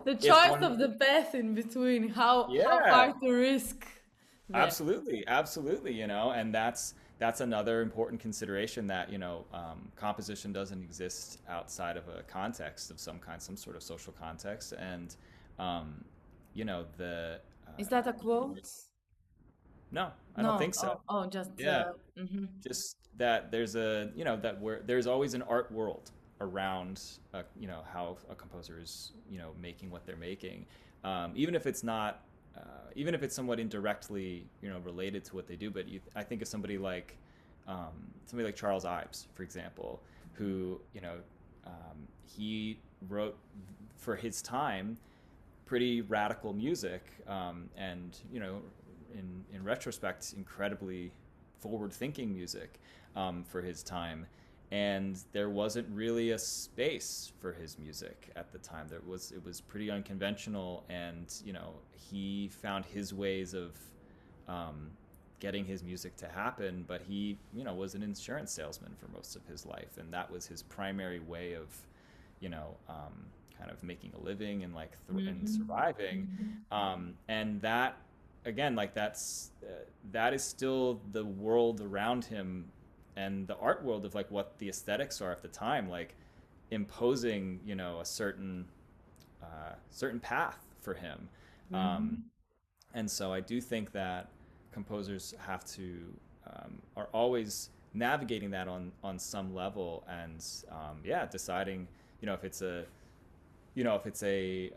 S1: the choice of the path in between. How far to risk. That.
S2: Absolutely, and that's another important consideration, that composition doesn't exist outside of a context of some kind, some sort of social context, and the
S1: is that a quote?
S2: No, I don't think so.
S1: Just
S2: just that there's there's always an art world around how a composer is making what they're making, even if it's not. Even if it's somewhat indirectly, related to what they do, but I think of somebody like Charles Ives, for example, who he wrote for his time pretty radical music, and in retrospect, incredibly forward-thinking music for his time. And there wasn't really a space for his music at the time. It was pretty unconventional, and he found his ways of getting his music to happen. But he was an insurance salesman for most of his life, and that was his primary way of kind of making a living and and surviving. And that, again, that is still the world around him, and the art world of what the aesthetics are at the time, imposing a certain path for him. And so I do think that composers have to are always navigating that on some level, and deciding if it's a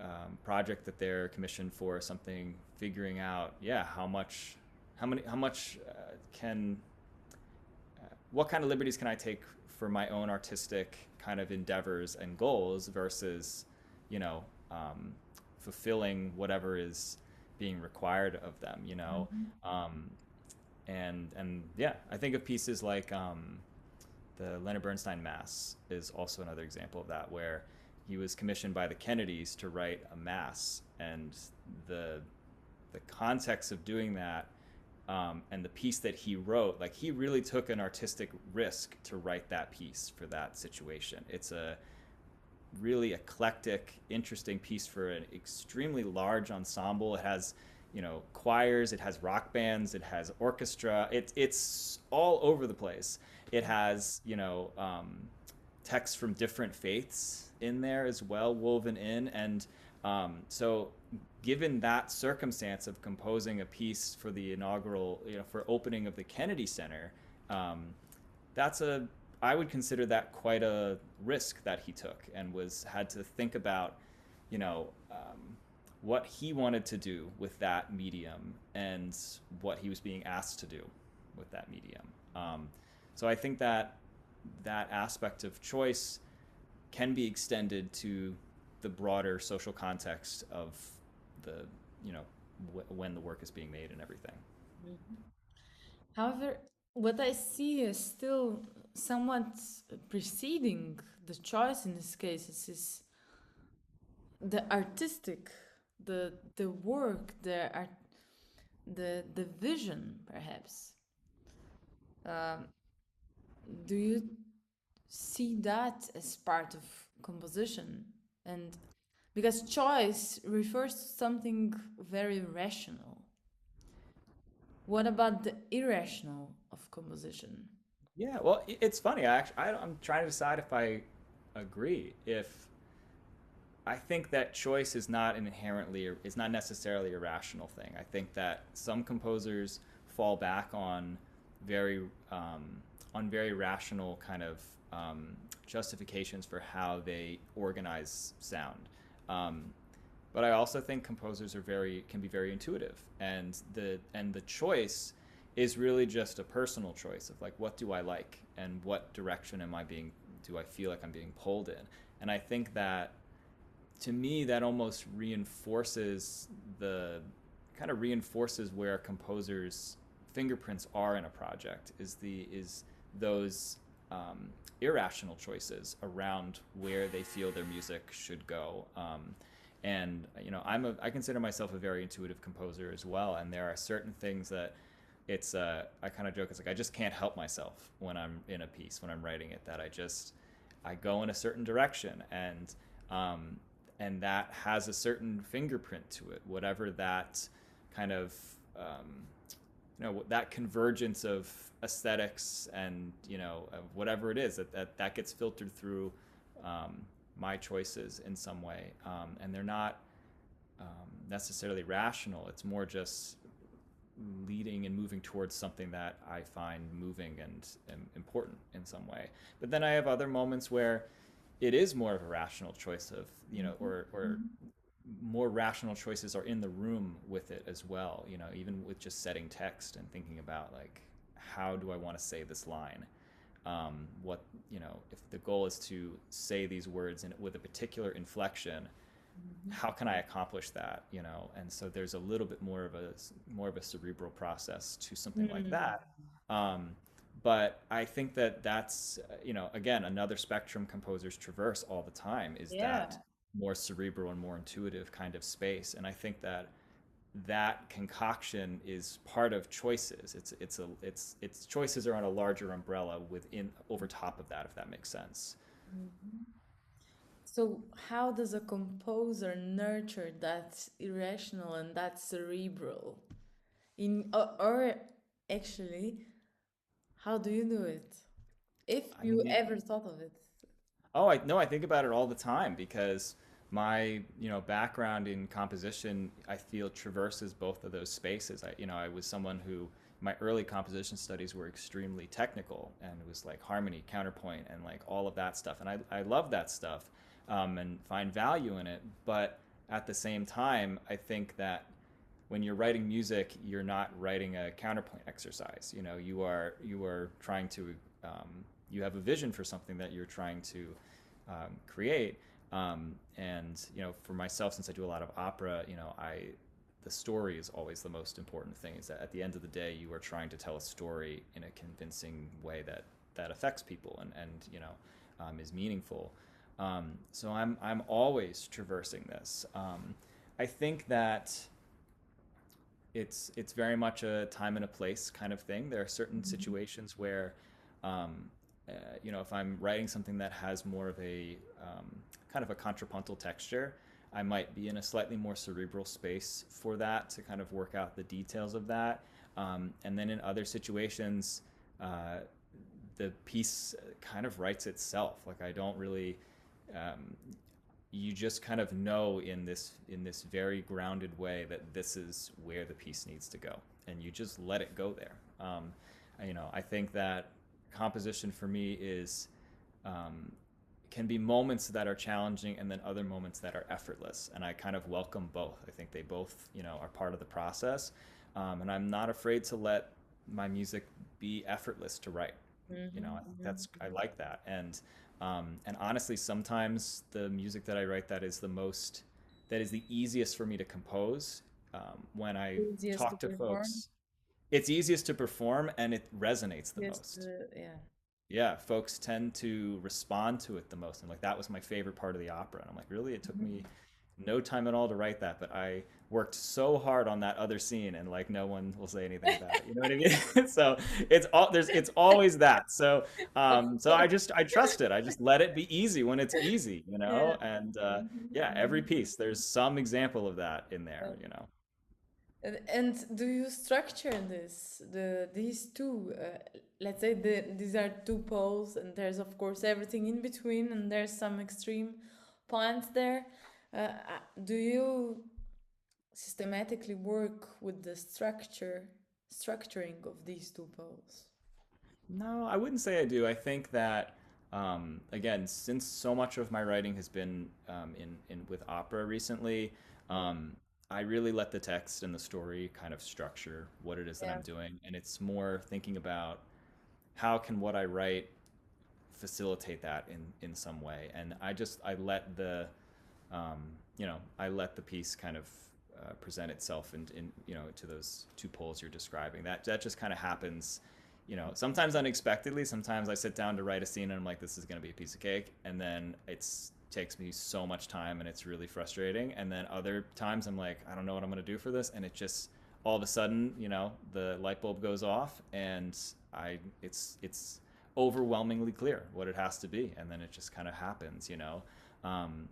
S2: project that they're commissioned for something, figuring out how much what kind of liberties can I take for my own artistic kind of endeavors and goals versus, fulfilling whatever is being required of them, I think of pieces like the Leonard Bernstein Mass is also another example of that, where he was commissioned by the Kennedys to write a mass, and the context of doing that, and the piece that he wrote, he really took an artistic risk to write that piece for that situation. It's a really eclectic, interesting piece for an extremely large ensemble. It has, choirs, it has rock bands, it has orchestra. It's all over the place. It has, texts from different faiths in there as well, woven in. And so given that circumstance of composing a piece for the inaugural, for opening of the Kennedy Center, I would consider that quite a risk that he took, and had to think about, what he wanted to do with that medium and what he was being asked to do with that medium. So I think that aspect of choice can be extended to the broader social context of the, when the work is being made and everything.
S1: However, what I see is still somewhat preceding the choice in this case is the artistic, the work, the vision, perhaps. Do you see that as part of composition? And because choice refers to something very rational. What about the irrational of composition?
S2: Yeah, well, it's funny. I'm trying to decide if I agree. I think that choice is not necessarily a rational thing. I think that some composers fall back on very on very rational kind of justifications for how they organize sound. Um, but I also think composers can be very intuitive, and the choice is really just a personal choice of like, what do I like and what direction do I feel like I'm being pulled in. And I think that, to me, that almost reinforces where composers fingerprints are in a project, is those irrational choices around where they feel their music should go. And I consider myself a very intuitive composer as well, and there are certain things that I kind of joke, it's like I just can't help myself when I'm in a piece, when I'm writing it, that I go in a certain direction, and that has a certain fingerprint to it, whatever that kind of that convergence of aesthetics and of whatever it is that gets filtered through my choices in some way, and they're not necessarily rational. It's more just leading and moving towards something that I find moving and important in some way. But then I have other moments where it is more of a rational choice of, or more rational choices are in the room with it as well, even with just setting text and thinking about like, how do I want to say this line? If the goal is to say these words with a particular inflection, how can I accomplish that? And so there's a little bit more of a cerebral process to something like that. But I think that's again, another spectrum composers traverse all the time, is that more cerebral and more intuitive kind of space. And I think that concoction is part of choices. It's choices are on a larger umbrella over top of that, if that makes sense.
S1: So, how does a composer nurture that irrational and that cerebral? Or actually, how do you do it? If
S2: I
S1: you
S2: mean,
S1: ever thought of it.
S2: oh, I no, I think about it all the time, because my background in composition, I feel, traverses both of those spaces. I was someone who, my early composition studies were extremely technical, and it was like harmony, counterpoint, and like all of that stuff, and I love that stuff, and find value in it. But at the same time, I think that when you're writing music, you're not writing a counterpoint exercise. You are trying to you have a vision for something that you're trying to create. And for myself, since I do a lot of opera, the story is always the most important thing. Is that at the end of the day, you are trying to tell a story in a convincing way that affects people and is meaningful. So I'm always traversing this. I think that it's very much a time and a place kind of thing. There are certain situations where, if I'm writing something that has more of a kind of a contrapuntal texture, I might be in a slightly more cerebral space for that, to kind of work out the details of that. And then in other situations, the piece kind of writes itself. Like, I don't really, you just kind of know in this very grounded way that this is where the piece needs to go, and you just let it go there. I think that composition for me is can be moments that are challenging, and then other moments that are effortless, and I kind of welcome both. I think they both are part of the process, and I'm not afraid to let my music be effortless to write. I like that. And honestly, sometimes the music that I write that is the easiest for me to compose, when I
S1: Easiest to
S2: talk to
S1: perform.
S2: folks. It's easiest to perform, and it resonates the
S1: Yes,
S2: most.
S1: yeah.
S2: Yeah, folks tend to respond to it the most. And like, that was my favorite part of the opera. And I'm like, really? It took me no time at all to write that, but I worked so hard on that other scene, and like, no one will say anything about it. You know what I mean? So it's always that. So
S1: Of
S2: so
S1: course.
S2: I trust it. I just let it be easy when it's easy,
S1: Yeah.
S2: and yeah, every piece there's some example of that in there.
S1: And do you structure these two? Let's say these are two poles, and there's of course everything in between, and there's some extreme points there. Do you systematically work with the structuring of these two poles?
S2: No, I wouldn't say I do. I think that again, since so much of my writing has been in with opera recently, um, I really let the text and the story kind of structure what it is that
S1: Yeah.
S2: I'm doing, and it's more thinking about how can what I write facilitate that in some way. And I let the I let the piece kind of present itself in to those two poles you're describing. That just kind of happens, sometimes unexpectedly. Sometimes I sit down to write a scene and I'm like, this is going to be a piece of cake, and then it's takes me so much time and it's really frustrating. And then other times I'm like, I don't know what I'm going to do for this, and it just all of a sudden, the light bulb goes off, and it's overwhelmingly clear what it has to be, and then it just kind of happens.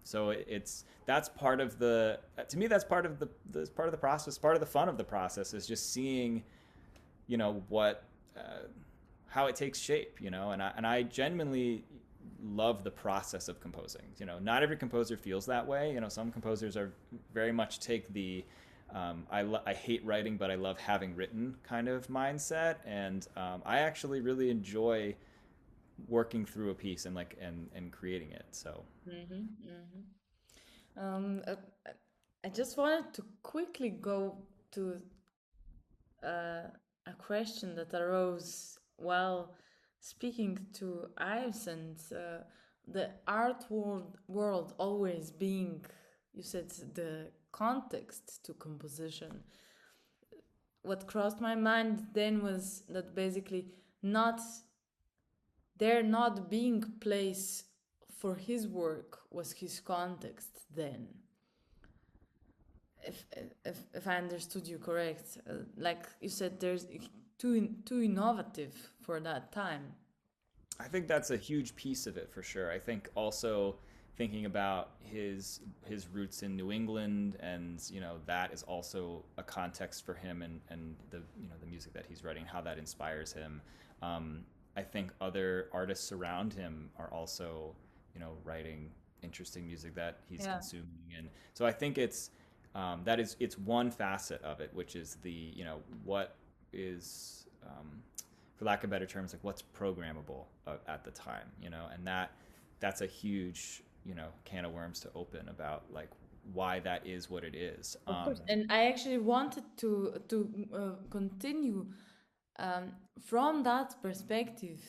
S2: So it's that's part of the to me that's part of the process. Part of the fun of the process is just seeing, what how it takes shape, and I genuinely love the process of composing. Not every composer feels that way. Some composers are very much take the I hate writing, but I love having written kind of mindset, and I actually really enjoy working through a piece and and creating it. So
S1: Mm-hmm, mm-hmm. Um, uh, uh, I just wanted to quickly go to a question that arose while speaking to Ives, and the art world always being, you said, the context to composition. What crossed my mind then was that basically not there not being place for his work was his context then, if if I understood you correct. Like you said, there's too innovative for that time.
S2: I think that's a huge piece of it for sure. I think also thinking about his roots in New England, and that is also a context for him, and the the music that he's writing, how that inspires him. Um, I think other artists around him are also writing interesting music that he's
S1: Yeah,
S2: consuming, and so I think it's one facet of it, which is the what is for lack of better terms, like what's programmable at the time, and that's a huge, can of worms to open about like why that is what it is.
S1: of course. And I actually wanted to continue from that perspective.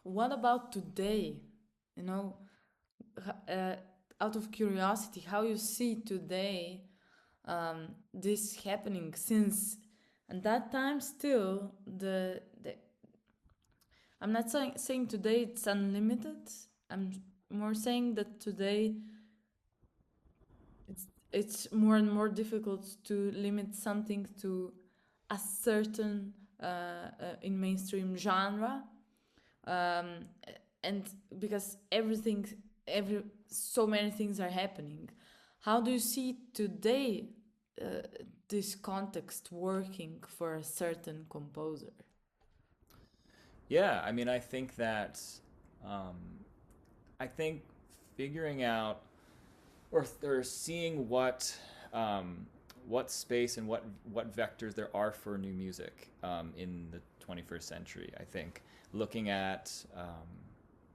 S1: What about today? You know, uh, out of curiosity, how you see today this happening, since at that time still the I'm not saying today it's unlimited. I'm more saying that today it's more and more difficult to limit something to a certain in mainstream genre, um, and because every so many things are happening. How do you see today uh, this context working for a certain composer?
S2: Yeah, I mean, um, I think figuring out or seeing what space and what vectors there are for new music in the 21st century. I think looking at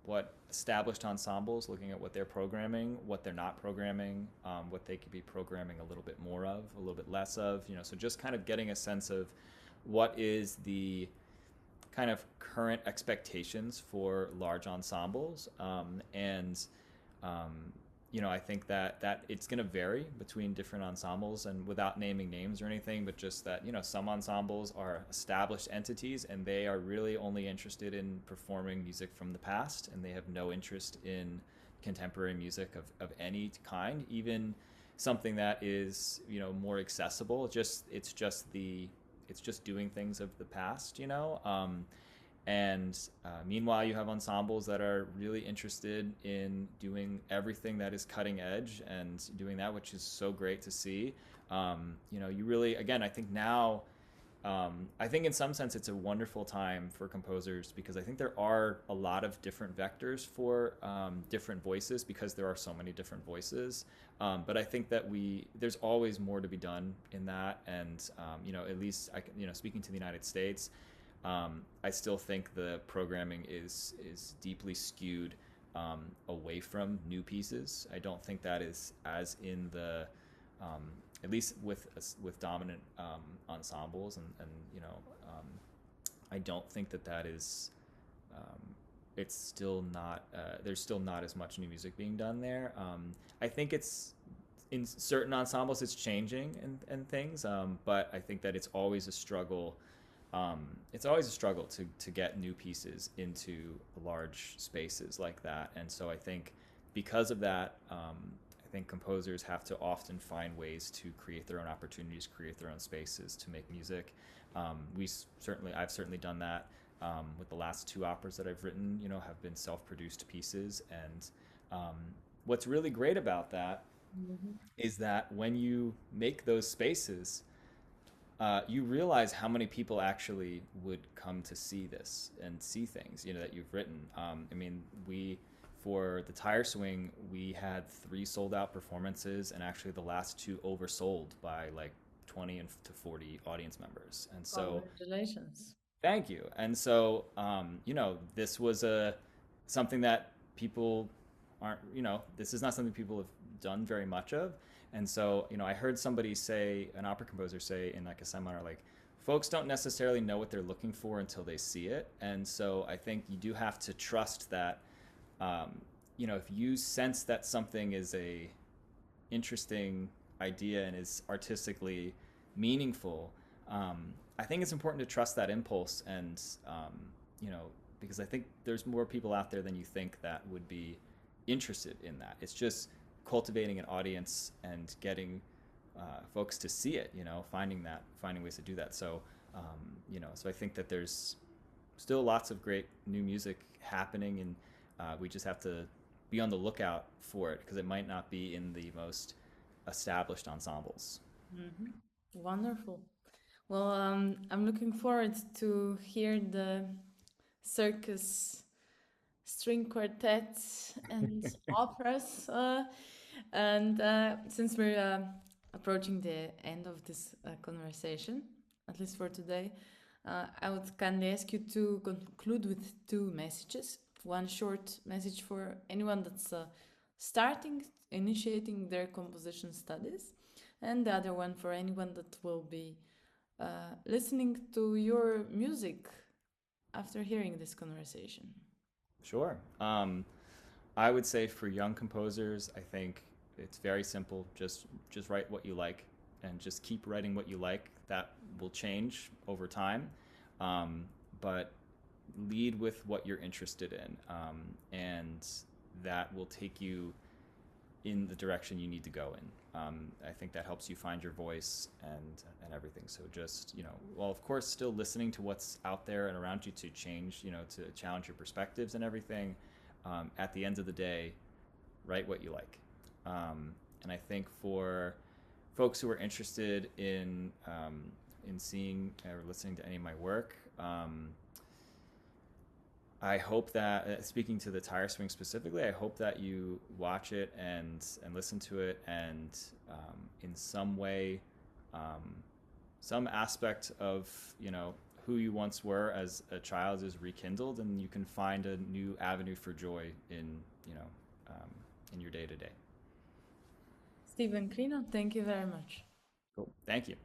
S2: what established ensembles, looking at what they're programming, what they're not programming, what they could be programming a little bit more of, a little bit less of. So just kind of getting a sense of what is the kind of current expectations for large ensembles, and um, I think that it's going to vary between different ensembles, and without naming names or anything, but just that some ensembles are established entities and they are really only interested in performing music from the past, and they have no interest in contemporary music of any kind, even something that is more accessible. It's just doing things of the past. And meanwhile, you have ensembles that are really interested in doing everything that is cutting edge and doing that, which is so great to see. You really, again, I think now, I think in some sense it's a wonderful time for composers, because I think there are a lot of different vectors for different voices, because there are so many different voices. But I think that there's always more to be done in that. And, at least, speaking to the United States, I still think the programming is deeply skewed away from new pieces. I don't think that is as in the at least with dominant ensembles, and I don't think that is it's still not there's still not as much new music being done there. I think it's in certain ensembles it's changing and things, but I think that it's always a struggle. It's always a struggle to get new pieces into large spaces like that, and so I think because of that, I think composers have to often find ways to create their own opportunities, create their own spaces to make music. I've certainly done that with the last two operas that I've written. Have been self-produced pieces, and what's really great about that is that when you make those spaces, you realize how many people actually would come to see this and see things that you've written. For the Tire Swing, we had 3 sold out performances, and actually the last 2 oversold by like 20 to 40 audience members. And so,
S1: congratulations.
S2: thank you. And so, this was something that people aren't. This is not something people have done very much of. And so, I heard somebody say, an opera composer say in like a seminar, like, folks don't necessarily know what they're looking for until they see it. And so I think you do have to trust that, if you sense that something is a interesting idea and is artistically meaningful, I think it's important to trust that impulse. And, because I think there's more people out there than you think that would be interested in that. It's just cultivating an audience and getting folks to see it, finding ways to do that. So, so I think that there's still lots of great new music happening, and we just have to be on the lookout for it, because it might not be in the most established ensembles.
S1: Mm-hmm. Wonderful. Well, I'm looking forward to hear the circus string quartets and operas. And since we're approaching the end of this conversation, at least for today, I would kindly ask you to conclude with 2 messages. One short message for anyone that's initiating their composition studies, and the other one for anyone that will be listening to your music after hearing this conversation.
S2: Sure. I would say for young composers, I think it's very simple. Just write what you like, and just keep writing what you like. That will change over time, but lead with what you're interested in, and that will take you in the direction you need to go in. I think that helps you find your voice and everything. So just, well, of course, still listening to what's out there and around you to change, to challenge your perspectives and everything. At the end of the day, write what you like. And I think for folks who are interested in seeing or listening to any of my work, I hope that, speaking to the Tire Swing specifically, I hope that you watch it and listen to it, and in some way, some aspect of who you once were as a child is rekindled, and you can find a new avenue for joy in your day to day.
S1: Steven Crino, thank you very much.
S2: Cool. Thank you.